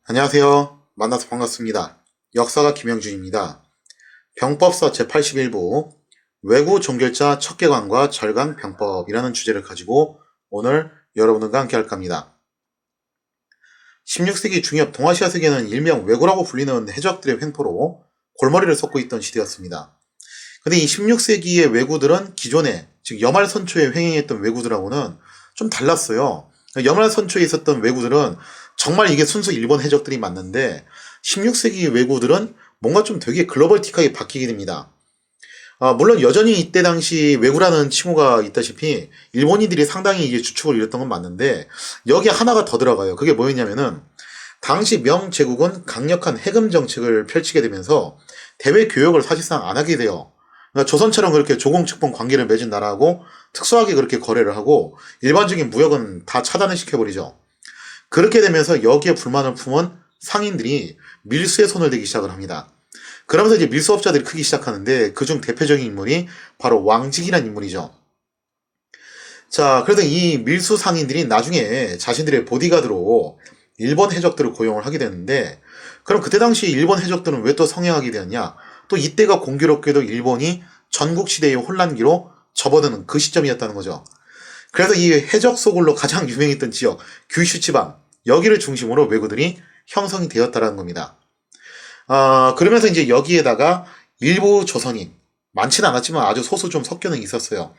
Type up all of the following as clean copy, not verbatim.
안녕하세요. 만나서 반갑습니다. 역사가 김영준입니다. 병법서 제81부 외구 종결자 척계관과 절강 병법이라는 주제를 가지고 오늘 여러분들과 함께 할까 합니다. 16세기 중엽 동아시아 세계는 일명 외구라고 불리는 해적들의 횡포로 골머리를 쏟고 있던 시대였습니다. 근데 이 16세기의 외구들은 기존에 즉 여말선초에 횡행했던 외구들하고는 좀 달랐어요. 여말선초에 있었던 외구들은 정말 이게 순수 일본 해적들이 맞는데 16세기 외구들은 뭔가 좀 되게 글로벌틱하게 바뀌게 됩니다. 물론 여전히 이때 당시 외구라는 칭호가 있다시피 일본인들이 상당히 이게 주축을 이뤘던 건 맞는데 여기에 하나가 더 들어가요. 그게 뭐였냐면은 당시 명제국은 강력한 해금 정책을 펼치게 되면서 대외 교역을 사실상 안 하게 돼요. 그러니까 조선처럼 그렇게 조공측본 관계를 맺은 나라하고 특수하게 그렇게 거래를 하고 일반적인 무역은 다 차단을 시켜버리죠. 그렇게 되면서 여기에 불만을 품은 상인들이 밀수에 손을 대기 시작을 합니다. 그러면서 이제 밀수업자들이 크기 시작하는데 그중 대표적인 인물이 바로 왕직이라는 인물이죠. 자, 그래서 이 밀수 상인들이 나중에 자신들의 보디가드로 일본 해적들을 고용을 하게 되는데 그럼 그때 당시 일본 해적들은 왜 또 성행하게 되었냐? 또 이때가 공교롭게도 일본이 전국시대의 혼란기로 접어드는 그 시점이었다는 거죠. 그래서 이 해적 소굴로 가장 유명했던 지역, 규슈 지방, 여기를 중심으로 왜구들이 형성이 되었다는 겁니다. 그러면서 이제 여기에다가 일부 조선인, 많지는 않았지만 아주 소수 좀 섞여는 있었어요.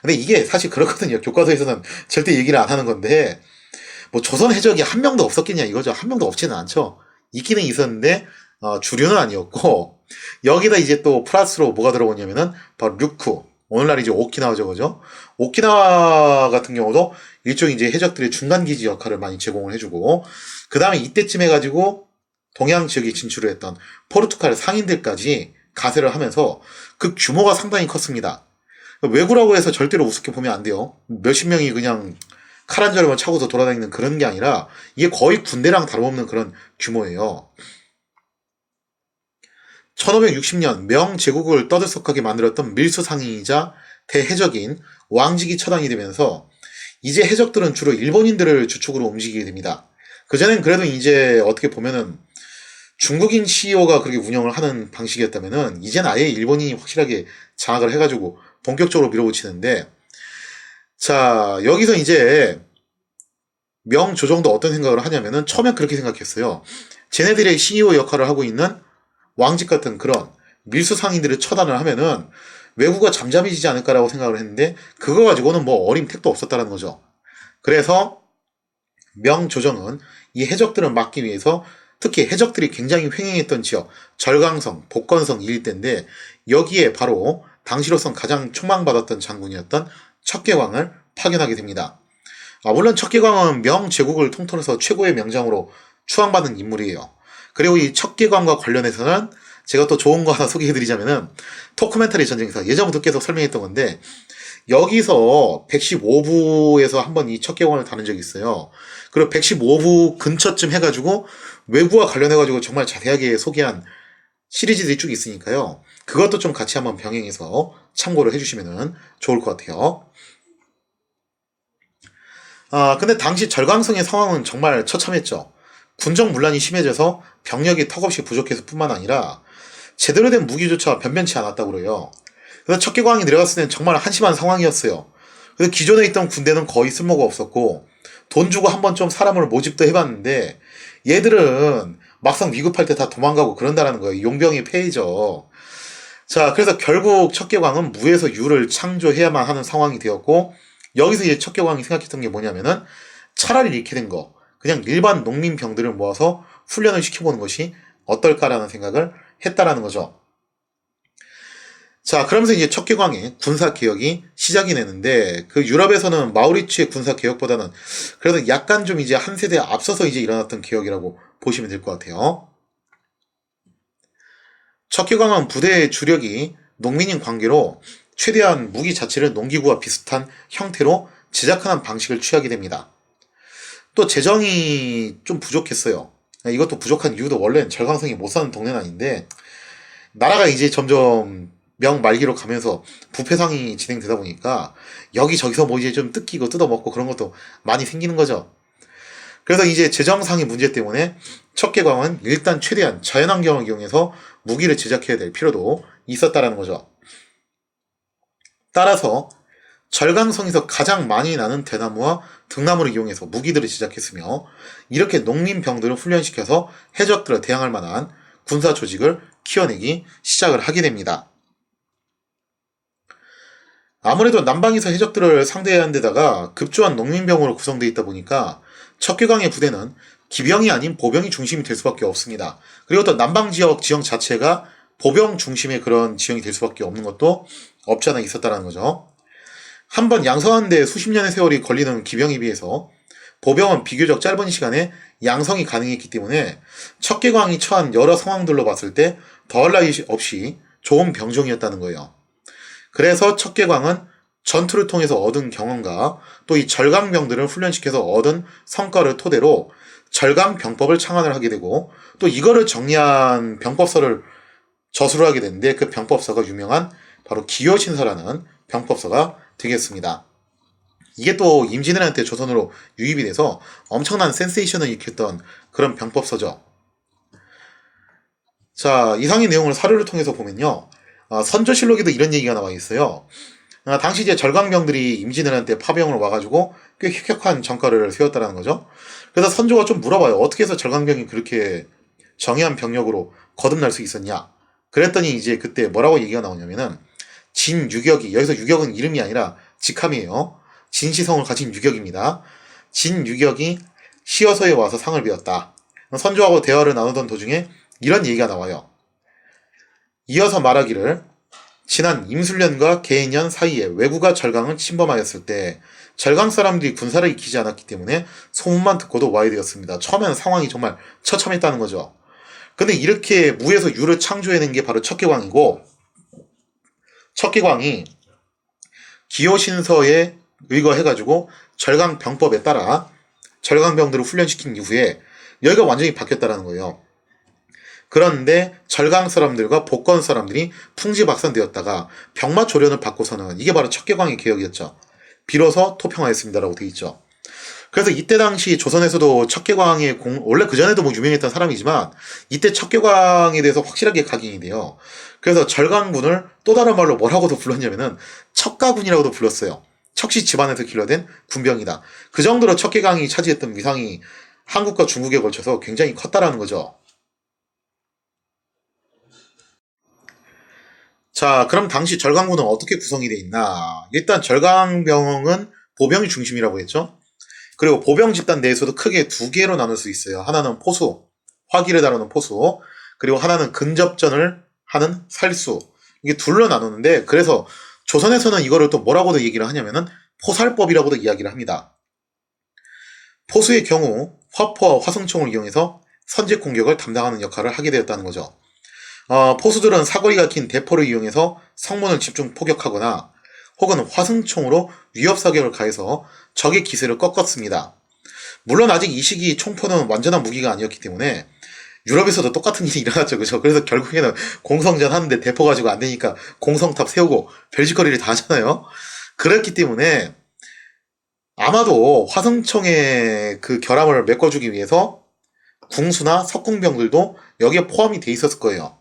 근데 이게 사실 그렇거든요. 교과서에서는 절대 얘기를 안 하는 건데, 뭐 조선 해적이 한 명도 없었겠냐 이거죠. 한 명도 없지는 않죠. 있기는 있었는데, 주류는 아니었고, 여기다 이제 또 플러스로 뭐가 들어오냐면은, 바로 류쿠. 오늘날 이제 오키나와죠, 그죠? 오키나와 같은 경우도 일종의 이제 해적들의 중간기지 역할을 많이 제공을 해주고, 그 다음에 이때쯤 해가지고 동양 지역에 진출을 했던 포르투갈 상인들까지 가세를 하면서 그 규모가 상당히 컸습니다. 왜구라고 해서 절대로 우습게 보면 안 돼요. 몇십 명이 그냥 칼 한 자루만 차고서 돌아다니는 그런 게 아니라 이게 거의 군대랑 다름없는 그런 규모예요. 1560년 명제국을 떠들썩하게 만들었던 밀수상인이자 대해적인 왕직이 처단이 되면서 이제 해적들은 주로 일본인들을 주축으로 움직이게 됩니다. 그전엔 그래도 이제 어떻게 보면은 중국인 CEO가 그렇게 운영을 하는 방식이었다면은 이젠 아예 일본인이 확실하게 장악을 해가지고 본격적으로 밀어붙이는데 자 여기서 이제 명조정도 어떤 생각을 하냐면은 처음엔 그렇게 생각했어요. 쟤네들의 CEO 역할을 하고 있는 왕직 같은 그런 밀수 상인들을 처단을 하면은 외구가 잠잠해지지 않을까라고 생각을 했는데 그거 가지고는 뭐 어림 택도 없었다는 거죠. 그래서 명조정은 이 해적들을 막기 위해서 특히 해적들이 굉장히 횡행했던 지역 절강성, 복건성 일대인데 여기에 바로 당시로선 가장 촉망받았던 장군이었던 척계광을 파견하게 됩니다. 물론 척계광은 명제국을 통틀어서 최고의 명장으로 추앙받는 인물이에요. 그리고 이 척계광과 관련해서는 제가 또 좋은 거 하나 소개해드리자면은 토크멘터리 전쟁사 예전부터 계속 설명했던 건데 여기서 115부에서 한번 이 척계광을 다룬 적이 있어요. 그리고 115부 근처쯤 해가지고 외구와 관련해가지고 정말 자세하게 소개한 시리즈들이 쭉 있으니까요. 그것도 좀 같이 한번 병행해서 참고를 해주시면 좋을 것 같아요. 근데 당시 절강성의 상황은 정말 처참했죠. 군정 문란이 심해져서 병력이 턱없이 부족해서 뿐만 아니라 제대로 된 무기조차 변변치 않았다고 그래요. 그래서 척계광이 내려갔을 때는 정말 한심한 상황이었어요. 그래서 기존에 있던 군대는 거의 쓸모가 없었고 돈 주고 한번 좀 사람을 모집도 해봤는데 얘들은 막상 위급할 때 다 도망가고 그런다는 거예요. 용병이 폐해죠. 자, 그래서 결국 척계광은 무에서 유를 창조해야만 하는 상황이 되었고 여기서 이제 척계광이 생각했던 게 뭐냐면은 차라리 이렇게 된 거 그냥 일반 농민병들을 모아서 훈련을 시켜보는 것이 어떨까라는 생각을 했다라는 거죠. 자, 그러면서 이제 척계광의 군사개혁이 시작이 되는데, 그 유럽에서는 마우리츠의 군사개혁보다는 그래도 약간 좀 이제 한 세대 앞서서 이제 일어났던 개혁이라고 보시면 될 것 같아요. 척계광은 부대의 주력이 농민인 관계로 최대한 무기 자체를 농기구와 비슷한 형태로 제작하는 방식을 취하게 됩니다. 또 재정이 좀 부족했어요. 이것도 부족한 이유도 원래는 절강성이 못 사는 동네는 아닌데, 나라가 이제 점점 명말기로 가면서 부패상이 진행되다 보니까 여기저기서 뭐 이제 좀 뜯기고 뜯어먹고 그런 것도 많이 생기는 거죠. 그래서 이제 재정상의 문제 때문에 척개광은 일단 최대한 자연환경을 이용해서 무기를 제작해야 될 필요도 있었다라는 거죠. 따라서 절강성에서 가장 많이 나는 대나무와 등나무를 이용해서 무기들을 제작했으며, 이렇게 농민병들을 훈련시켜서 해적들을 대항할 만한 군사 조직을 키워내기 시작을 하게 됩니다. 아무래도 남방에서 해적들을 상대해야 하는 데다가 급조한 농민병으로 구성되어 있다 보니까 척개광의 부대는 기병이 아닌 보병이 중심이 될 수밖에 없습니다. 그리고 또 남방 지형 자체가 보병 중심의 그런 지형이 될 수밖에 없는 것도 없지 않아 있었다는 거죠. 한번 양성하는 데 수십 년의 세월이 걸리는 기병에 비해서 보병은 비교적 짧은 시간에 양성이 가능했기 때문에 척개광이 처한 여러 상황들로 봤을 때 더할 나위 없이 좋은 병종이었다는 거예요. 그래서 척개광은 전투를 통해서 얻은 경험과 또 이 절강병들을 훈련시켜서 얻은 성과를 토대로 절강병법을 창안을 하게 되고, 또 이거를 정리한 병법서를 저술을 하게 되는데, 그 병법서가 유명한 바로 기요신서라는 병법서가 되겠습니다. 이게 또 임진왜란 조선으로 유입이 돼서 엄청난 센세이션을 일으켰던 그런 병법서죠. 자, 이상의 내용을 사료를 통해서 보면요, 선조실록에도 이런 얘기가 나와 있어요. 당시 이제 절강병들이 임진왜란 때 파병을 와가지고 꽤 혁혁한 전과를 세웠다는 거죠. 그래서 선조가 좀 물어봐요. 어떻게 해서 절강병이 그렇게 정예한 병력으로 거듭날 수 있었냐? 그랬더니 이제 그때 뭐라고 얘기가 나오냐면은, 진유격이, 여기서 유격은 이름이 아니라 직함이에요. 진시성을 가진 유격입니다. 진유격이 시어서에 와서 상을 배웠다. 선조하고 대화를 나누던 도중에 이런 얘기가 나와요. 이어서 말하기를, 지난 임술년과 계인년 사이에 왜구가 절강을 침범하였을 때 절강 사람들이 군사를 익히지 않았기 때문에 소문만 듣고도 와야 되었습니다. 처음에는 상황이 정말 처참했다는 거죠. 근데 이렇게 무에서 유를 창조해낸 게 바로 척개광이고, 척개광이 기요신서에 의거해가지고 절강병법에 따라 절강병들을 훈련시킨 이후에 여기가 완전히 바뀌었다는 거예요. 그런데 절강 사람들과 복건 사람들이 풍지박산되었다가 병마조련을 받고서는, 이게 바로 척개광의 개혁이었죠. 비로소 토평하였습니다라고 되어 있죠. 그래서 이때 당시 조선에서도 척개광의 원래 그전에도 뭐 유명했던 사람이지만 이때 척개광에 대해서 확실하게 각인이 돼요. 그래서 절강군을 또 다른 말로 뭐라고도 불렀냐면은 척가군이라고도 불렀어요. 척시 집안에서 길러낸 군병이다. 그 정도로 척개광이 차지했던 위상이 한국과 중국에 걸쳐서 굉장히 컸다라는 거죠. 자, 그럼 당시 절강군은 어떻게 구성이 되어 있나? 일단 절강병은 보병이 중심이라고 했죠. 그리고 보병 집단 내에서도 크게 두 개로 나눌 수 있어요. 하나는 포수, 화기를 다루는 포수, 그리고 하나는 근접전을 하는 살수. 이게 둘로 나누는데, 그래서 조선에서는 이거를 또 뭐라고도 얘기를 하냐면은 포살법이라고도 이야기를 합니다. 포수의 경우 화포와 화승총을 이용해서 선제 공격을 담당하는 역할을 하게 되었다는 거죠. 포수들은 사거리가 긴 대포를 이용해서 성문을 집중 포격하거나 혹은 화승총으로 위협사격을 가해서 적의 기세를 꺾었습니다. 물론 아직 이 시기 총포는 완전한 무기가 아니었기 때문에 유럽에서도 똑같은 일이 일어났죠. 그죠? 그래서 결국에는 공성전 하는데 대포 가지고 안 되니까 공성탑 세우고 별짓거리를 다 하잖아요. 그랬기 때문에 아마도 화승총의 그 결함을 메꿔주기 위해서 궁수나 석궁병들도 여기에 포함이 돼 있었을 거예요.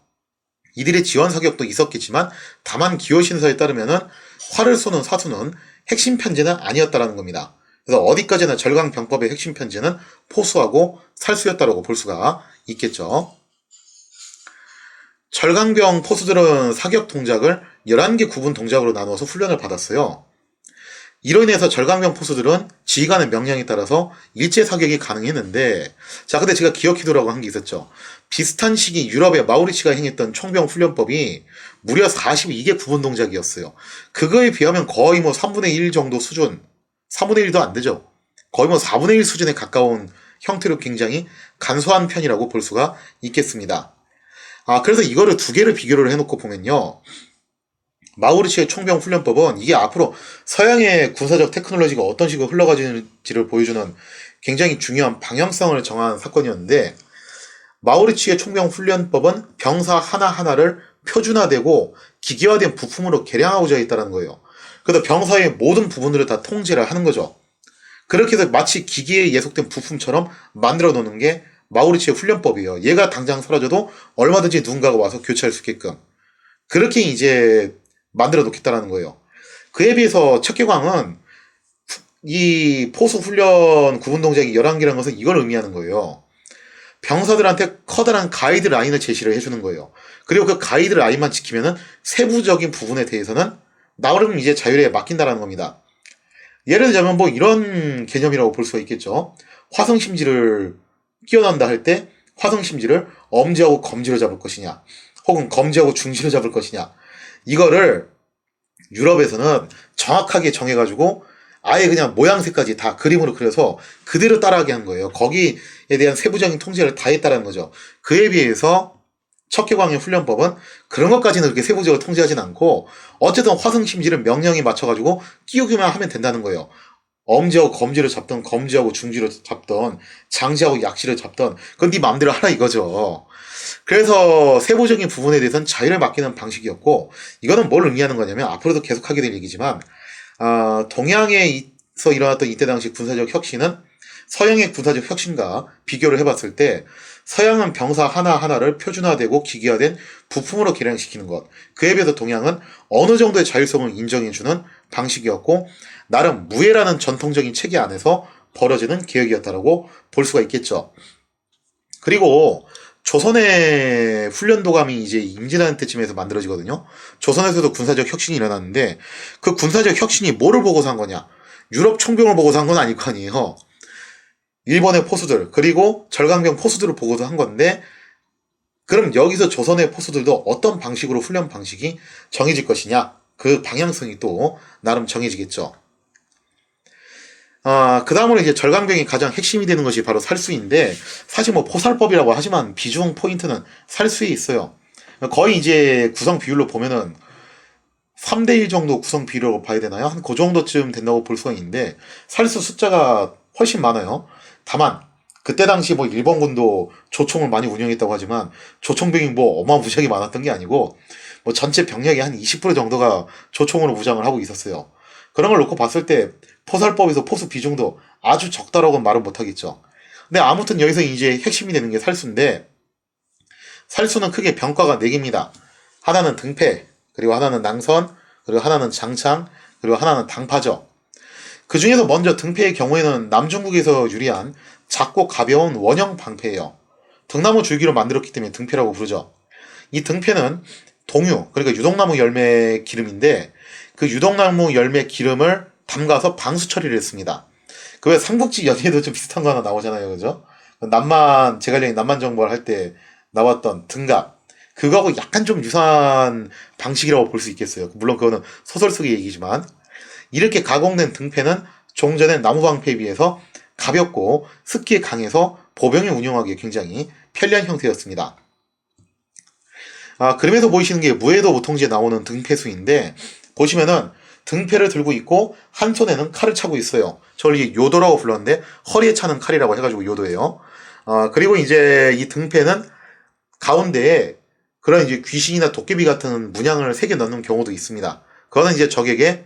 이들의 지원 사격도 있었겠지만 다만 기요신서에 따르면은 활을 쏘는 사수는 핵심 편제는 아니었다라는 겁니다. 그래서 어디까지나 절강병법의 핵심 편제는 포수하고 살수였다라고 볼 수가 있겠죠. 절강병 포수들은 사격 동작을 11개 구분 동작으로 나누어서 훈련을 받았어요. 이로 인해서 절강병 포수들은 지휘관의 명령에 따라서 일제 사격이 가능했는데, 자, 근데 제가 기억해두라고 한 게 있었죠. 비슷한 시기 유럽의 마우리치가 행했던 총병 훈련법이 무려 42개 구분 동작이었어요. 그거에 비하면 거의 뭐 3분의 1 정도 수준, 3분의 1도 안 되죠. 거의 뭐 4분의 1 수준에 가까운 형태로 굉장히 간소한 편이라고 볼 수가 있겠습니다. 그래서 이거를 두 개를 비교를 해놓고 보면요. 마우리치의 총병 훈련법은 이게 앞으로 서양의 군사적 테크놀로지가 어떤 식으로 흘러가지는지를 보여주는 굉장히 중요한 방향성을 정한 사건이었는데, 마우리치의 총병 훈련법은 병사 하나하나를 표준화되고 기계화된 부품으로 개량하고자 했다는 거예요. 그래서 병사의 모든 부분들을 다 통제를 하는 거죠. 그렇게 해서 마치 기계에 예속된 부품처럼 만들어 놓는 게 마우리츠의 훈련법이에요. 얘가 당장 사라져도 얼마든지 누군가가 와서 교체할 수 있게끔. 그렇게 이제 만들어 놓겠다라는 거예요. 그에 비해서 척계광은 이 포수 훈련 구분 동작이 11개라는 것은 이걸 의미하는 거예요. 병사들한테 커다란 가이드 라인을 제시를 해주는 거예요. 그리고 그 가이드 라인만 지키면은 세부적인 부분에 대해서는 나름 이제 자율에 맡긴다라는 겁니다. 예를 들자면 뭐 이런 개념이라고 볼 수가 있겠죠. 화성심지를 끼어난다 할 때 화성심지를 엄지하고 검지로 잡을 것이냐, 혹은 검지하고 중지로 잡을 것이냐, 이거를 유럽에서는 정확하게 정해가지고 아예 그냥 모양새까지 다 그림으로 그려서 그대로 따라하게 한 거예요. 거기에 대한 세부적인 통제를 다 했다라는 거죠. 그에 비해서 척계광의 훈련법은 그런 것까지는 그렇게 세부적으로 통제하진 않고 어쨌든 화성심지를 명령에 맞춰가지고 끼우기만 하면 된다는 거예요. 엄지하고 검지를 잡던, 검지하고 중지를 잡던, 장지하고 약지를 잡던, 그건 네 마음대로 하라 이거죠. 그래서 세부적인 부분에 대해서는 자유를 맡기는 방식이었고, 이거는 뭘 의미하는 거냐면 앞으로도 계속 하게 될 얘기지만, 동양에서 일어났던 이때 당시 군사적 혁신은 서양의 군사적 혁신과 비교를 해봤을 때 서양은 병사 하나하나를 표준화되고 기계화된 부품으로 개량시키는 것, 그에 비해서 동양은 어느 정도의 자율성을 인정해주는 방식이었고 나름 무예라는 전통적인 체계 안에서 벌어지는 개혁이었다라고 볼 수가 있겠죠. 그리고 조선의 훈련도감이 이제 임진한 때쯤에서 만들어지거든요. 조선에서도 군사적 혁신이 일어났는데 그 군사적 혁신이 뭐를 보고서 한 거냐? 유럽 총병을 보고서 한 건 아닐 거 아니에요. 일본의 포수들 그리고 절강병 포수들을 보고서 한 건데 그럼 여기서 조선의 포수들도 어떤 방식으로 훈련 방식이 정해질 것이냐? 그 방향성이 또 나름 정해지겠죠. 그 다음으로 이제 절강병이 가장 핵심이 되는 것이 바로 살수인데, 사실 뭐 포살법이라고 하지만 비중 포인트는 살수에 있어요. 거의 이제 구성 비율로 보면은 3대1 정도 구성 비율이라고 봐야 되나요? 한 그 정도쯤 된다고 볼 수가 있는데, 살수 숫자가 훨씬 많아요. 다만, 그때 당시 뭐 일본군도 조총을 많이 운영했다고 하지만, 조총병이 뭐 어마무시하게 많았던 게 아니고, 뭐 전체 병력의 한 20% 정도가 조총으로 무장을 하고 있었어요. 그런 걸 놓고 봤을 때 포살법에서 포수 비중도 아주 적다라고는 말은 못하겠죠. 근데 아무튼 여기서 이제 핵심이 되는 게 살수인데 살수는 크게 병과가 4개입니다. 하나는 등패, 그리고 하나는 낭선, 그리고 하나는 장창, 그리고 하나는 당파죠. 그 중에서 먼저 등패의 경우에는 남중국에서 유리한 작고 가벼운 원형 방패예요. 등나무 줄기로 만들었기 때문에 등패라고 부르죠. 이 등패는 동유, 그러니까 유동나무 열매 기름인데 그 유동나무 열매 기름을 담가서 방수 처리를 했습니다. 그 왜 삼국지 연예에도 좀 비슷한 거 하나 나오잖아요, 그죠? 제갈량이 남만 정벌 할 때 나왔던 등갑. 그거하고 약간 좀 유사한 방식이라고 볼 수 있겠어요. 물론 그거는 소설 속의 얘기지만. 이렇게 가공된 등패는 종전의 나무 방패에 비해서 가볍고 습기에 강해서 보병이 운용하기에 굉장히 편리한 형태였습니다. 그림에서 보이시는 게 무해도 보통지에 나오는 등패수인데 보시면은 등패를 들고 있고 한 손에는 칼을 차고 있어요. 저걸 이게 요도라고 불렀는데 허리에 차는 칼이라고 해가지고 요도예요. 그리고 이제 이 등패는 가운데에 그런 이제 귀신이나 도깨비 같은 문양을 새겨 넣는 경우도 있습니다. 그거는 이제 적에게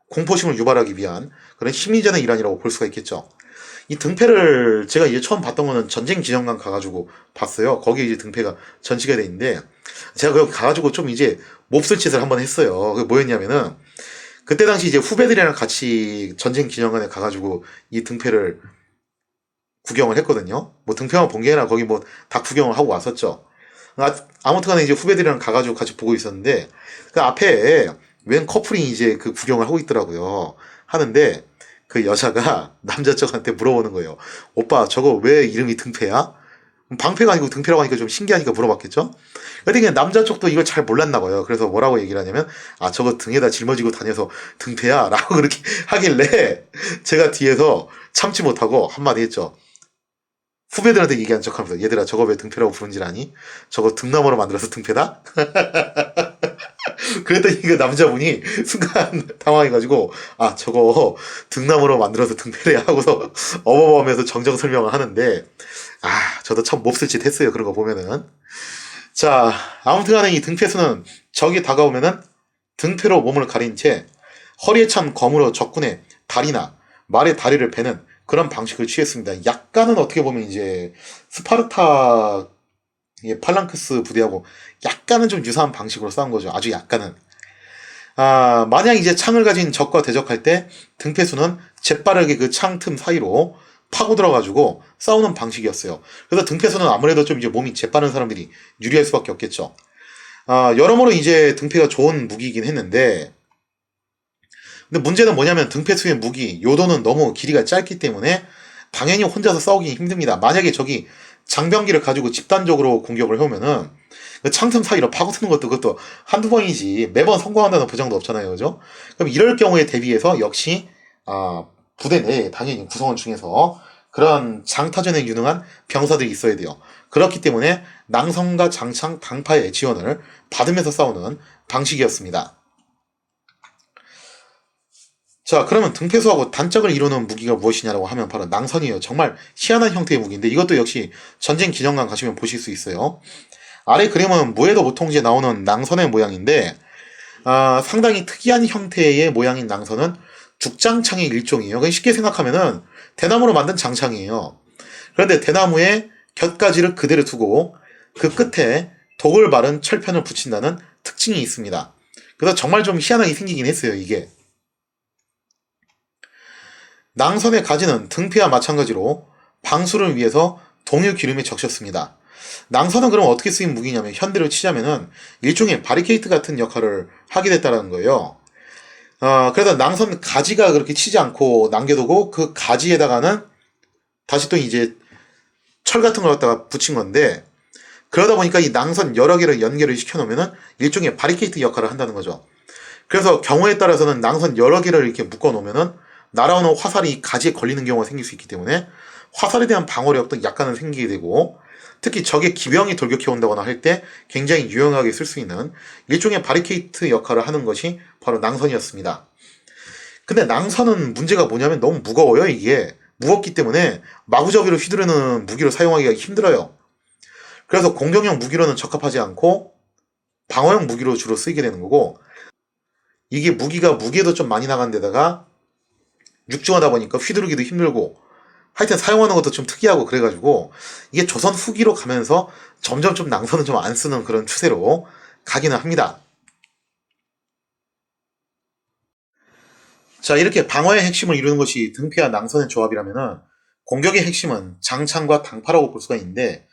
공포심을 유발하기 위한 그런 심리전의 일환이라고 볼 수가 있겠죠. 이 등패를 제가 이제 처음 봤던 거는 전쟁 기념관 가가지고 봤어요. 거기에 이제 등패가 전시가 돼 있는데 제가 거기 가가지고 좀 이제 몹쓸 짓을 한번 했어요. 그게 뭐였냐면은 그때 당시 이제 후배들이랑 같이 전쟁 기념관에 가가지고 이 등패를 구경을 했거든요. 뭐 등패만 본 게 아니라 거기 뭐 다 구경을 하고 왔었죠. 아무튼간에 이제 후배들이랑 가가지고 같이 보고 있었는데 그 앞에 웬 커플이 이제 그 구경을 하고 있더라고요. 하는데 그 여자가 남자 쪽한테 물어보는 거예요. 오빠 저거 왜 이름이 등패야? 방패가 아니고 등패라고 하니까 좀 신기하니까 물어봤겠죠? 근데 그냥 남자 쪽도 이걸 잘 몰랐나 봐요. 그래서 뭐라고 얘기를 하냐면 저거 등에다 짊어지고 다녀서 등패야 라고 그렇게 하길래 제가 뒤에서 참지 못하고 한마디 했죠. 후배들한테 얘기한 척하면서 얘들아 저거 왜 등패라고 부른지 아니? 저거 등나무로 만들어서 등패다? 그랬더니 그 남자분이 순간 당황해가지고 저거 등나무로 만들어서 등패래 하고서 어버버하면서 정정 설명을 하는데 저도 참 몹쓸 짓 했어요. 그런 거 보면은. 자, 아무튼 간에 이 등패수는 적이 다가오면은 등패로 몸을 가린 채 허리에 찬 검으로 적군의 다리나 말의 다리를 베는 그런 방식을 취했습니다. 약간은 어떻게 보면 이제 스파르타 팔랑크스 부대하고 약간은 좀 유사한 방식으로 싸운 거죠. 아주 약간은. 만약 이제 창을 가진 적과 대적할 때 등패수는 재빠르게 그 창 틈 사이로 파고 들어가지고 싸우는 방식이었어요. 그래서 등패수는 아무래도 좀 이제 몸이 재빠른 사람들이 유리할 수밖에 없겠죠. 여러모로 이제 등패가 좋은 무기이긴 했는데, 근데 문제는 뭐냐면 등패수의 무기, 요도는 너무 길이가 짧기 때문에 당연히 혼자서 싸우기 힘듭니다. 만약에 적이 장병기를 가지고 집단적으로 공격을 해오면은 그 창틈 사이로 파고드는 것도 그것도 한두 번이지 매번 성공한다는 보장도 없잖아요. 그죠? 그럼 이럴 경우에 대비해서 역시 부대 내에 당연히 구성원 중에서 그런 장타전에 유능한 병사들이 있어야 돼요. 그렇기 때문에 낭성과 장창, 당파의 지원을 받으면서 싸우는 방식이었습니다. 자, 그러면 등패수하고 단짝을 이루는 무기가 무엇이냐라고 하면 바로 낭선이에요. 정말 희한한 형태의 무기인데 이것도 역시 전쟁 기념관 가시면 보실 수 있어요. 아래 그림은 무에도 보통지에 나오는 낭선의 모양인데 상당히 특이한 형태의 모양인 낭선은 죽장창의 일종이에요. 쉽게 생각하면은 대나무로 만든 장창이에요. 그런데 대나무에 곁가지를 그대로 두고 그 끝에 독을 바른 철편을 붙인다는 특징이 있습니다. 그래서 정말 좀 희한하게 생기긴 했어요, 이게. 낭선의 가지는 등패와 마찬가지로 방수를 위해서 동유 기름에 적셨습니다. 낭선은 그럼 어떻게 쓰인 무기냐면 현대로 치자면은 일종의 바리케이트 같은 역할을 하게 됐다는 거예요. 그래서 낭선 가지가 그렇게 치지 않고 남겨두고 그 가지에다가는 다시 또 이제 철 같은 걸 갖다가 붙인 건데, 그러다 보니까 이 낭선 여러 개를 연결을 시켜놓으면은 일종의 바리케이트 역할을 한다는 거죠. 그래서 경우에 따라서는 낭선 여러 개를 이렇게 묶어놓으면은 날아오는 화살이 가지에 걸리는 경우가 생길 수 있기 때문에 화살에 대한 방어력도 약간은 생기게 되고, 특히 적의 기병이 돌격해온다거나 할 때 굉장히 유용하게 쓸 수 있는 일종의 바리케이트 역할을 하는 것이 바로 낭선이었습니다. 근데 낭선은 문제가 뭐냐면 너무 무거워요. 이게 무겁기 때문에 마구잡이로 휘두르는 무기로 사용하기가 힘들어요. 그래서 공격용 무기로는 적합하지 않고 방어용 무기로 주로 쓰이게 되는 거고, 이게 무기가 무게도 좀 많이 나간 데다가 육중하다 보니까 휘두르기도 힘들고 하여튼 사용하는 것도 좀 특이하고 그래가지고 이게 조선 후기로 가면서 점점 좀 낭선은 좀 안 쓰는 그런 추세로 가기는 합니다. 자, 이렇게 방어의 핵심을 이루는 것이 등패와 낭선의 조합이라면은 공격의 핵심은 장창과 당파라고 볼 수가 있는데,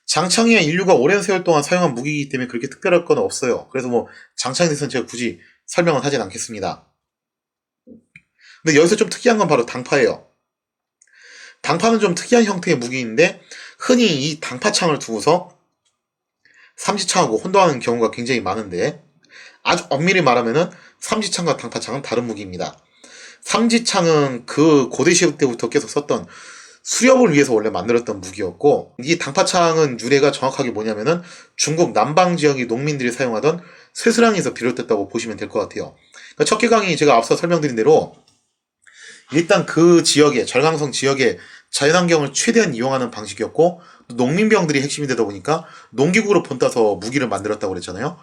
장창이 인류가 오랜 세월 동안 사용한 무기이기 때문에 그렇게 특별할 건 없어요. 그래서 뭐 장창에 대해서는 제가 굳이 설명은 하진 않겠습니다. 근데 여기서 좀 특이한 건 바로 당파예요. 당파는 좀 특이한 형태의 무기인데 흔히 이 당파창을 두고서 삼지창하고 혼동하는 경우가 굉장히 많은데, 아주 엄밀히 말하면은 삼지창과 당파창은 다른 무기입니다. 삼지창은 그 고대 시대 때부터 계속 썼던 수렵을 위해서 원래 만들었던 무기였고, 이 당파창은 유래가 정확하게 뭐냐면은 중국 남방 지역의 농민들이 사용하던 쇠수량에서 비롯됐다고 보시면 될 것 같아요. 그러니까 척계강이 제가 앞서 설명드린 대로 일단 그 지역에, 절강성 지역에 자연환경을 최대한 이용하는 방식이었고, 농민병들이 핵심이 되다 보니까 농기구로 본따서 무기를 만들었다고 그랬잖아요.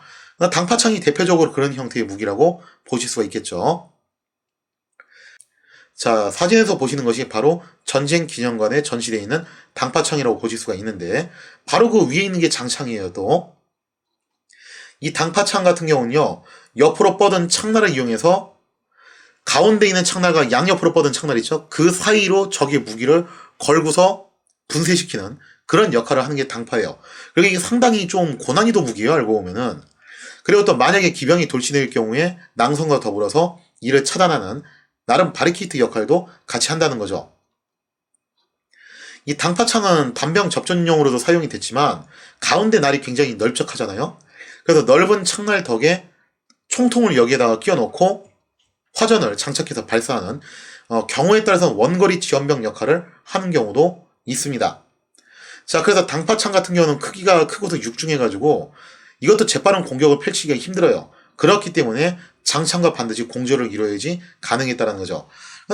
당파창이 대표적으로 그런 형태의 무기라고 보실 수가 있겠죠. 자, 사진에서 보시는 것이 바로 전쟁 기념관에 전시되어 있는 당파창이라고 보실 수가 있는데, 바로 그 위에 있는 게 장창이에요. 또 이 당파창 같은 경우는요, 옆으로 뻗은 창날을 이용해서 가운데 있는 창날과 양옆으로 뻗은 창날 있죠? 그 사이로 적의 무기를 걸고서 분쇄시키는 그런 역할을 하는 게 당파예요. 그리고 이게 상당히 좀 고난이도 무기예요, 알고 보면은. 그리고 또 만약에 기병이 돌진할 경우에 낭선과 더불어서 이를 차단하는 나름 바리케이트 역할도 같이 한다는 거죠. 이 당파창은 단병 접전용으로도 사용이 됐지만 가운데 날이 굉장히 넓적하잖아요. 그래서 넓은 창날 덕에 총통을 여기에다가 끼워놓고 화전을 장착해서 발사하는 경우에 따라서는 원거리 지원병 역할을 하는 경우도 있습니다. 자, 그래서 당파창 같은 경우는 크기가 크고서 육중해가지고 이것도 재빠른 공격을 펼치기가 힘들어요. 그렇기 때문에 장창과 반드시 공조를 이뤄야지 가능했다는 거죠.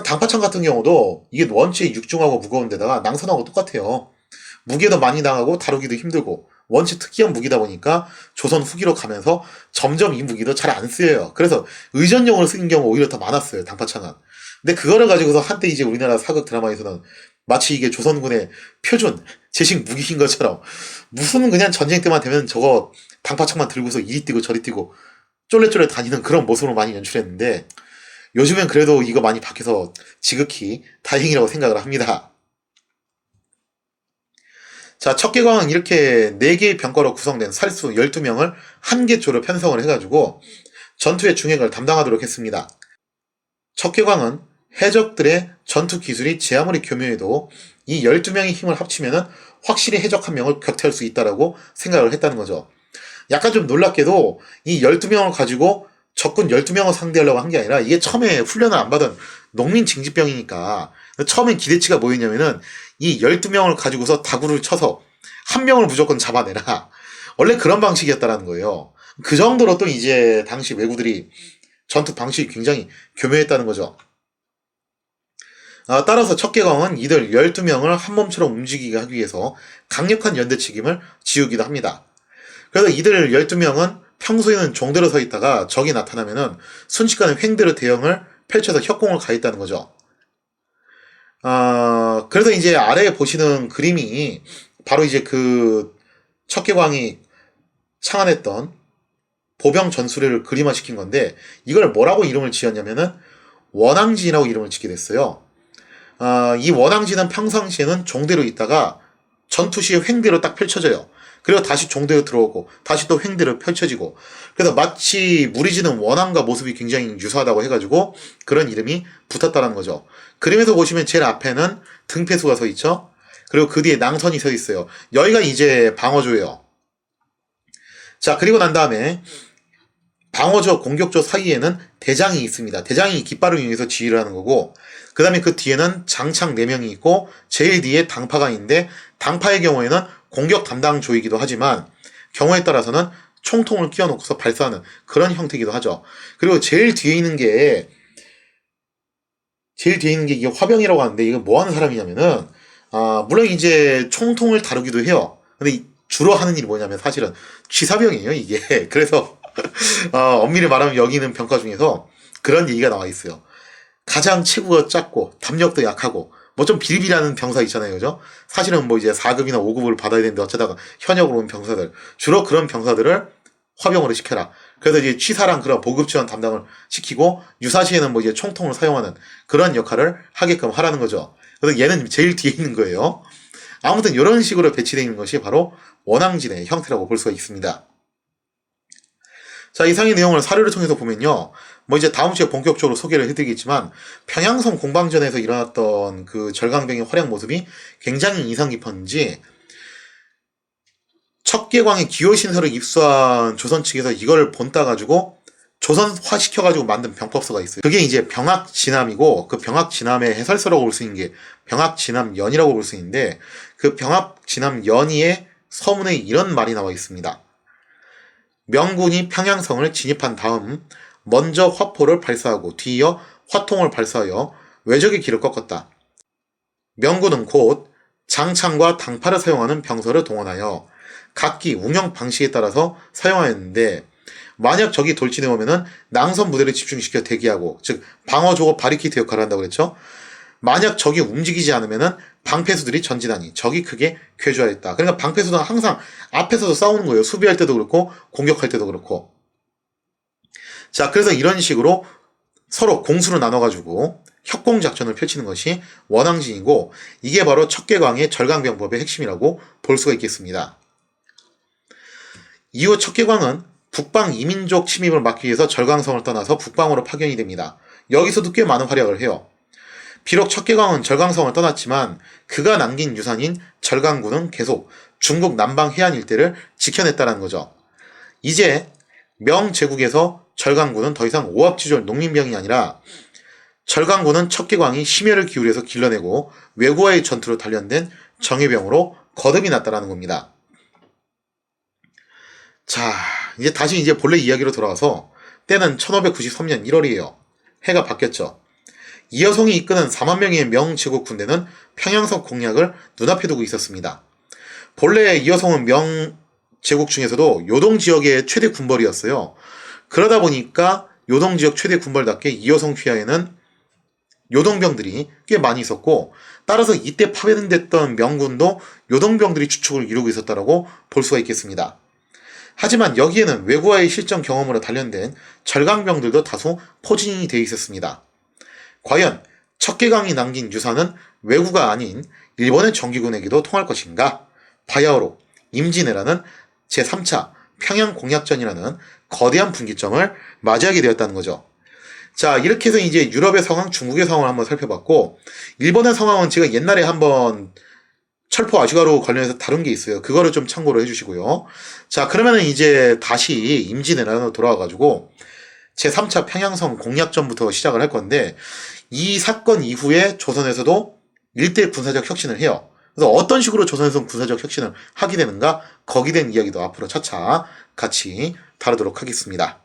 당파창 같은 경우도 이게 원체 육중하고 무거운 데다가 낭선하고 똑같아요. 무게도 많이 나가고 다루기도 힘들고 원체 특이한 무기다 보니까 조선 후기로 가면서 점점 이 무기도 잘 안 쓰여요. 그래서 의전용으로 쓰인 경우가 오히려 더 많았어요, 당파창은. 근데 그거를 가지고서 한때 이제 우리나라 사극 드라마에서는 마치 이게 조선군의 표준 제식 무기인 것처럼 무슨 그냥 전쟁 때만 되면 저거 방파창만 들고서 이리 뛰고 저리 뛰고 쫄래쫄래 다니는 그런 모습으로 많이 연출했는데 요즘엔 그래도 이거 많이 바뀌어서 지극히 다행이라고 생각을 합니다. 자, 척계광은 이렇게 4개의 병과로 구성된 살수 12명을 한 개 조로 편성을 해가지고 전투의 중획을 담당하도록 했습니다. 척계광은 해적들의 전투 기술이 제 아무리 교묘해도 이 12명의 힘을 합치면은 확실히 해적 한 명을 격퇴할 수 있다라고 생각을 했다는 거죠. 약간 좀 놀랍게도 이 12명을 가지고 적군 12명을 상대하려고 한 게 아니라 이게 처음에 훈련을 안 받은 농민 징집병이니까 처음엔 기대치가 뭐였냐면은 이 12명을 가지고서 다구를 쳐서 한 명을 무조건 잡아내라. 원래 그런 방식이었다라는 거예요. 그 정도로 또 이제 당시 왜구들이 전투 방식이 굉장히 교묘했다는 거죠. 따라서 척계광은 이들 12명을 한 몸처럼 움직이게 하기 위해서 강력한 연대 책임을 지우기도 합니다. 그래서 이들 12명은 평소에는 종대로 서 있다가 적이 나타나면은 순식간에 횡대로 대형을 펼쳐서 협공을 가했다는 거죠. 그래서 이제 아래에 보시는 그림이 바로 이제 그 척계광이 창안했던 보병 전술회를 그림화시킨 건데 이걸 뭐라고 이름을 지었냐면은 원앙진이라고 이름을 짓게 됐어요. 이 원앙진은 평상시에는 종대로 있다가 전투 시에 횡대로 딱 펼쳐져요. 그리고 다시 종대로 들어오고 다시 또 횡대로 펼쳐지고 그래서 마치 무리지는 원앙과 모습이 굉장히 유사하다고 해가지고 그런 이름이 붙었다는 거죠. 그림에서 보시면 제일 앞에는 등패수가 서 있죠. 그리고 그 뒤에 낭선이 서 있어요. 여기가 이제 방어조예요. 자, 그리고 난 다음에 방어조, 공격조 사이에는 대장이 있습니다. 대장이 깃발을 이용해서 지휘를 하는 거고 그 다음에 그 뒤에는 장창 4명이 있고 제일 뒤에 당파가 있는데 당파의 경우에는 공격 담당 조이기도 하지만 경우에 따라서는 총통을 끼워놓고서 발사하는 그런 형태이기도 하죠. 그리고 제일 뒤에 있는 게 이게 화병이라고 하는데 이건 뭐 하는 사람이냐면은 물론 이제 총통을 다루기도 해요. 근데 주로 하는 일이 뭐냐면 사실은 취사병이에요 이게. 그래서 엄밀히 말하면 여기 있는 병과 중에서 그런 얘기가 나와 있어요. 가장 체구가 작고 담력도 약하고 뭐 좀 비리비리하는 병사 있잖아요, 그죠? 사실은 뭐 이제 4급이나 5급을 받아야 되는데 어쩌다가 현역으로 온 병사들 주로 그런 병사들을 화병으로 시켜라. 그래서 이제 취사랑 그런 보급 지원 담당을 시키고 유사시에는 뭐 이제 총통을 사용하는 그런 역할을 하게끔 하라는 거죠. 그래서 얘는 제일 뒤에 있는 거예요. 아무튼 이런 식으로 배치되어 있는 것이 바로 원앙진의 형태라고 볼 수가 있습니다. 자, 이상의 내용을 사료를 통해서 보면요. 뭐 이제 다음 주에 본격적으로 소개를 해드리겠지만 평양성 공방전에서 일어났던 그 절강병의 활약 모습이 굉장히 인상 깊었는지 척계광의 기호신설을 입수한 조선 측에서 이걸 본따가지고 조선화 시켜가지고 만든 병법서가 있어요. 그게 이제 병학진암이고 그 병학진암의 해설서라고 볼 수 있는 게 병학진암연이라고 볼 수 있는데 그 병학진암연이의 서문에 이런 말이 나와 있습니다. 명군이 평양성을 진입한 다음 먼저 화포를 발사하고 뒤이어 화통을 발사하여 외적의 길을 꺾었다. 명군은 곧 장창과 당파를 사용하는 병서를 동원하여 각기 운영 방식에 따라서 사용하였는데 만약 적이 돌진해 오면은 낭선 무대를 집중시켜 대기하고 즉 방어조고 바리케이트 역할을 한다고 그랬죠. 만약 적이 움직이지 않으면은 방패수들이 전진하니 적이 크게 쾌조하였다. 그러니까 방패수들은 항상 앞에서도 싸우는 거예요. 수비할 때도 그렇고 공격할 때도 그렇고. 자, 그래서 이런 식으로 서로 공수로 나눠가지고 협공작전을 펼치는 것이 원앙진이고 이게 바로 척계광의 절강병법의 핵심이라고 볼 수가 있겠습니다. 이후 척계광은 북방 이민족 침입을 막기 위해서 절강성을 떠나서 북방으로 파견이 됩니다. 여기서도 꽤 많은 활약을 해요. 비록 척계광은 절강성을 떠났지만 그가 남긴 유산인 절강군은 계속 중국 남방 해안 일대를 지켜냈다는 거죠. 이제 명제국에서 절강군은 더 이상 오합지졸 농민병이 아니라 절강군은 척계광이 심혈을 기울여서 길러내고 외구와의 전투로 단련된 정예병으로 거듭이 났다는 겁니다. 자, 이제 다시 이제 본래 이야기로 돌아와서 때는 1593년 1월이에요. 해가 바뀌었죠. 이여성이 이끄는 4만 명의 명제국 군대는 평양성 공략을 눈앞에 두고 있었습니다. 본래 이여성은 명제국 중에서도 요동지역의 최대 군벌이었어요. 그러다 보니까 요동지역 최대 군벌답게 이여성 휘하에는 요동병들이 꽤 많이 있었고, 따라서 이때 파견됐던 명군도 요동병들이 주축을 이루고 있었다고 볼 수가 있겠습니다. 하지만 여기에는 왜구와의 실전 경험으로 단련된 절강병들도 다소 포진이 되어 있었습니다. 과연 척계강이 남긴 유산은 왜구가 아닌 일본의 정규군에게도 통할 것인가? 바야흐로 임진왜란은 제3차 평양공약전이라는 거대한 분기점을 맞이하게 되었다는 거죠. 자, 이렇게 해서 이제 유럽의 상황, 중국의 상황을 한번 살펴봤고, 일본의 상황은 제가 옛날에 한번 철포 아시가로 관련해서 다룬 게 있어요. 그거를 좀 참고로 해주시고요. 자, 그러면은 이제 다시 임진왜란으로 돌아와가지고 제3차 평양성 공약전부터 시작을 할 건데, 이 사건 이후에 조선에서도 일대 군사적 혁신을 해요. 그래서 어떤 식으로 조선에서 군사적 혁신을 하게 되는가, 거기에 대한 이야기도 앞으로 차차 같이 다루도록 하겠습니다.